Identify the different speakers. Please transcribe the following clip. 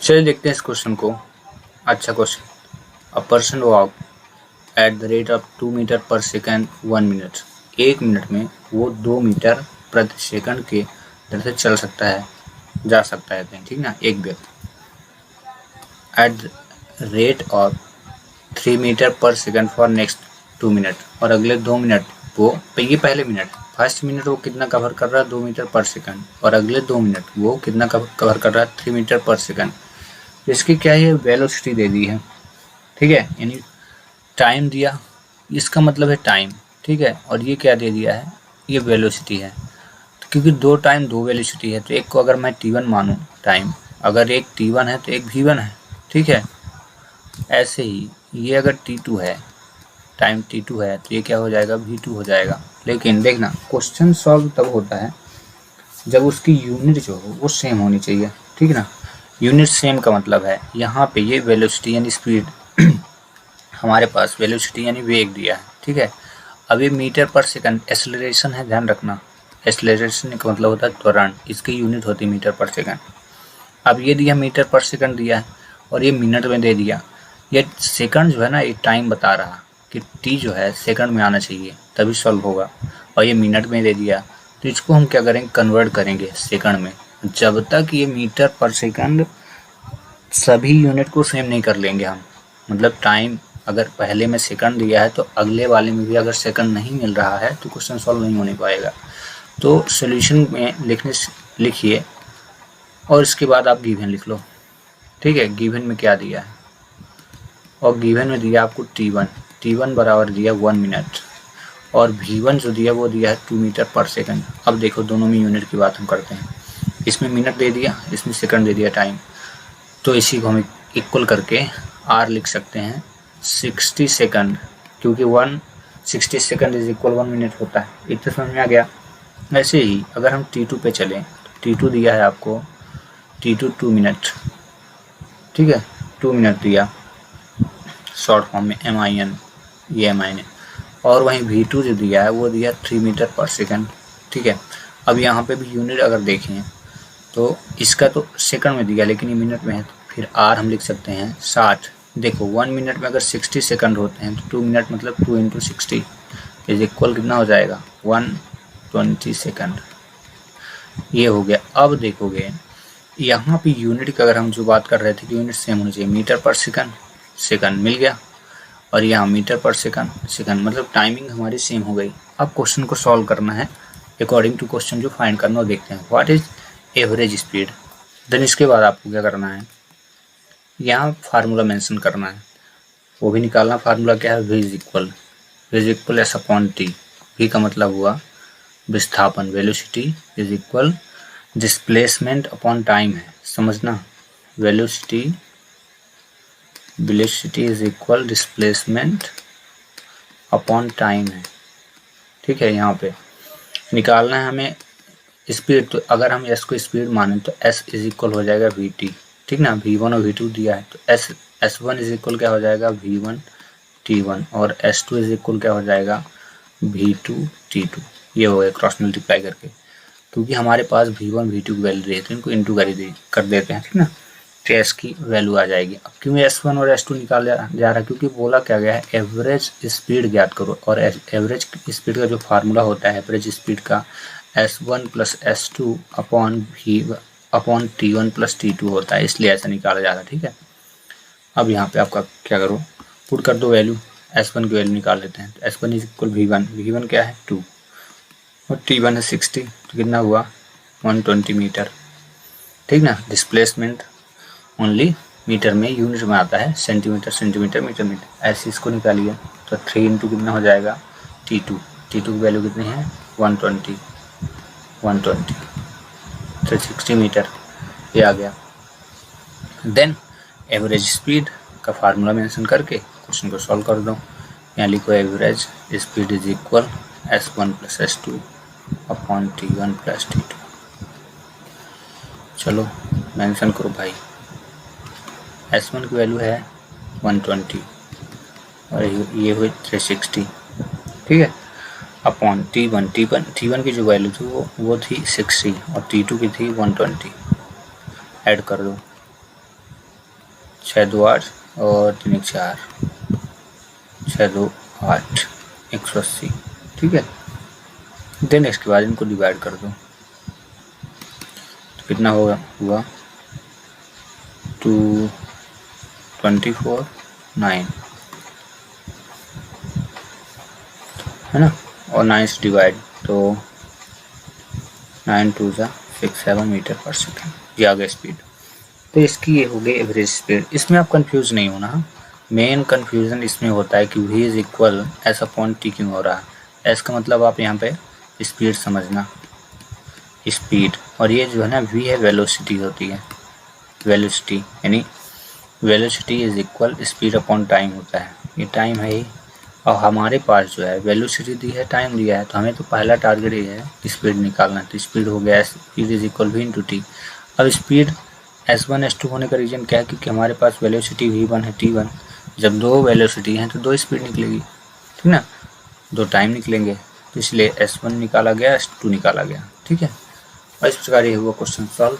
Speaker 1: चलिए देखते हैं इस क्वेश्चन को। अच्छा question, a person walk at the rate of 2 metre per second 1 minute. 1 minute में वो 2 मीटर प्रति सेकंड के दर से चल सकता है, जा सकता है कहीं, ठीक ना, एक व्यक्ति। At the rate of 3 metre पर सेकंड फॉर नेक्स्ट 2 मिनट, और अगले 2 मिनट वो, ये पहले मिनट, फर्स्ट मिनट वो कितना कवर कर रहा है 2 मीटर पर सेकंड, और अगले 2 मिनट वो कितना कवर कर रहा है 3 मीटर पर सेकंड। इसकी क्या है, वेलोसिटी दे दी है, ठीक है, यानी टाइम दिया, इसका मतलब है टाइम, ठीक है, और ये क्या दे दिया है, ये वेलोसिटी है। तो क्योंकि दो टाइम दो वेलोसिटी है, तो एक को अगर मैं t1 मानूं टाइम, अगर एक t1 है तो एक v1 है, ठीक है। ऐसे ही ये अगर t2 है, टाइम t2 है, तो ये क्या हो जाएगा, v2 हो जाएगा। लेकिन देखना, क्वेश्चन सॉल्व तब होता है जब उसकी यूनिट जो हो वो सेम होनी चाहिए, ठीक ना। यूनिट सेम का मतलब है यहाँ पे ये वेलोसिटी यानी स्पीड हमारे पास वेलोसिटी यानी वेग दिया है, ठीक है। अब ये मीटर पर सेकंड एक्सेलरेशन है, ध्यान रखना, एक्सेलरेशन का मतलब होता है त्वरण, इसकी यूनिट होती है मीटर पर सेकंड। अब ये दिया मीटर पर सेकंड दिया है, और ये मिनट में दे दिया। ये सेकंड जो है ना, ये टाइम बता रहा कि टी जो है सेकंड में आना चाहिए तभी सॉल्व होगा, और ये मिनट में दे दिया, तो इसको हम क्या करेंगे, कन्वर्ट करेंगे सेकंड में। जब तक ये मीटर पर सेकंड सभी यूनिट को सेम नहीं कर लेंगे हम, मतलब टाइम अगर पहले में सेकंड दिया है तो अगले वाले में भी अगर सेकंड नहीं मिल रहा है तो क्वेश्चन सॉल्व नहीं होने पाएगा। तो सॉल्यूशन में लिखिए, और इसके बाद आप गिवन लिख लो, ठीक है। गिवन में क्या दिया है, और गिवन में दिया आपको t1 बराबर दिया 1 मिनट, और v1 जो दिया वो दिया है 2 मीटर पर सेकंड। अब देखो दोनों में यूनिट की बात हम करते हैं, इसमें मिनट दे दिया, इसमें सेकंड दे दिया टाइम, तो इसी को हम इक्वल करके r लिख सकते हैं 60 सेकंड, क्योंकि 60 सेकंड इज इक्वल 1 मिनट होता है। इतना समझ में आ गया। ऐसे ही अगर हम t2 पे चलें, t2 दिया है आपको, t2 2 मिनट, ठीक है, 2 मिनट दिया शॉर्ट फॉर्म में min, ये min है, और वहीं v2 जो दिया है वो दिया 3 मीटर पर सेकंड, ठीक है। अब यहाँ पे भी यूनिट अगर देखें तो इसका तो सेकंड में दिया लेकिन ये मिनट में है, तो फिर r हम लिख सकते हैं 60। देखो 1 मिनट में अगर 60 सेकंड होते हैं तो 2 मिनट मतलब 2 इंटू 60 इज इक्वल कितना हो जाएगा, 120 सेकंड। ये हो गया। अब देखोगे यहाँ पे यूनिट की अगर हम जो बात कर रहे थे कि यूनिट सेम होनी चाहिए, मीटर पर सेकंड, सेकंड मिल गया, और यहाँ मीटर पर सेकंड, सेकंड, मतलब टाइमिंग हमारी सेम हो गई। अब क्वेश्चन को सॉल्व करना है अकॉर्डिंग टू क्वेश्चन जो फाइंड करना, और देखते हैं what is average speed. Then इसके बाद आपको क्या करना है, यहाँ फार्मूला मेंशन करना है, वो भी निकालना। फार्मूला क्या है, v is equal S upon T. v का मतलब हुआ विस्थापन, velocity is equal displacement upon time है, समझना, velocity is equal displacement upon time है, ठीक है। यहाँ पे निकालना है हमें स्पीड, तो अगर हम s को स्पीड माने तो s इज इक्वल हो जाएगा vt, ठीक ना। v1 और v2 दिया है तो s1 इज इक्वल क्या हो जाएगा, v1 t1, और s2 इज इक्वल क्या हो जाएगा, v2 t2। ये हो गया क्रॉस मल्टीप्लाई करके, क्योंकि हमारे पास v1 v2 की वैल्यू दी, तो इनको इंटू कर देते हैं, ठीक ना, तो s की वैल्यू आ जाएगी। अब क्यों s1 और s2 निकाला जा रहा है, क्योंकि बोला क्या गया है, एवरेज स्पीड ज्ञात करो, और एवरेज स्पीड का जो फार्मूला होता है एवरेज स्पीड का, s1 plus s2 upon t1 plus t2 होता है, इसलिए ऐसा निकाला जा रहा है, ठीक है। अब यहाँ पे आपका क्या करो, पुट कर दो वैल्यू, s1 की वैल्यू निकाल लेते हैं। तो s1 इज इक्वल v1 क्या है 2, और t1 है 60, तो कितना हुआ 120 मीटर, ठीक ना। डिस्प्लेसमेंट ओनली मीटर में, यूनिट में आता है सेंटीमीटर, सेंटीमीटर, मीटर, मीटर, ऐसे इसको निकालिए। तो 3 इंटू कितना हो जाएगा, t2 की वैल्यू कितनी है 120, 360 मीटर, ये आ गया। देन एवरेज स्पीड का फार्मूला मेंशन करके क्वेश्चन को सॉल्व कर दो। यहाँ लिखो average speed is equal s1 plus s2 upon t1 plus t2। चलो मेंशन करो भाई, s1 की वैल्यू है 120 और ये हुई 360, ठीक है, अपॉन t1 की जो वैल्यू थी वो थी 60 और t2 की थी 120। ऐड कर दो, 6 2 8 और 3 1 4, 6 2 8, 180। ठीक है, देन इसके बाद इनको डिवाइड कर दो तो कितना होगा, हुआ 2 24 9, है ना, और 9 से डिवाइड तो 9 2 6 7 मीटर पर सेकेंड, ये आ गया स्पीड। तो इसकी ये हो गई एवरेज स्पीड। इसमें आप कंफ्यूज नहीं होना, मेन कंफ्यूजन इसमें होता है कि v is equal S upon T क्यों हो रहा है। एस का मतलब आप यहाँ पे स्पीड समझना, स्पीड, और ये जो है ना v है वेलोसिटी होती है, वेलोसिटी यानी velocity is equal speed upon time होता है, ये टाइम है ही, और हमारे पास जो है वेलोसिटी दी है, टाइम दिया है, तो हमें तो पहला टारगेट ये है स्पीड निकालना। तो स्पीड हो गया speed is equal v into T. अब स्पीड s1 s2 होने का रीज़न क्या है, क्योंकि हमारे पास वेलोसिटी v1 है t1, जब दो वेलोसिटी हैं तो दो स्पीड निकलेगी, ठीक ना, दो टाइम निकलेंगे, तो इसलिए s1 निकाला गया, s2 निकाला गया। ठीक है, और इस प्रकार ये हुआ क्वेश्चन सॉल्व।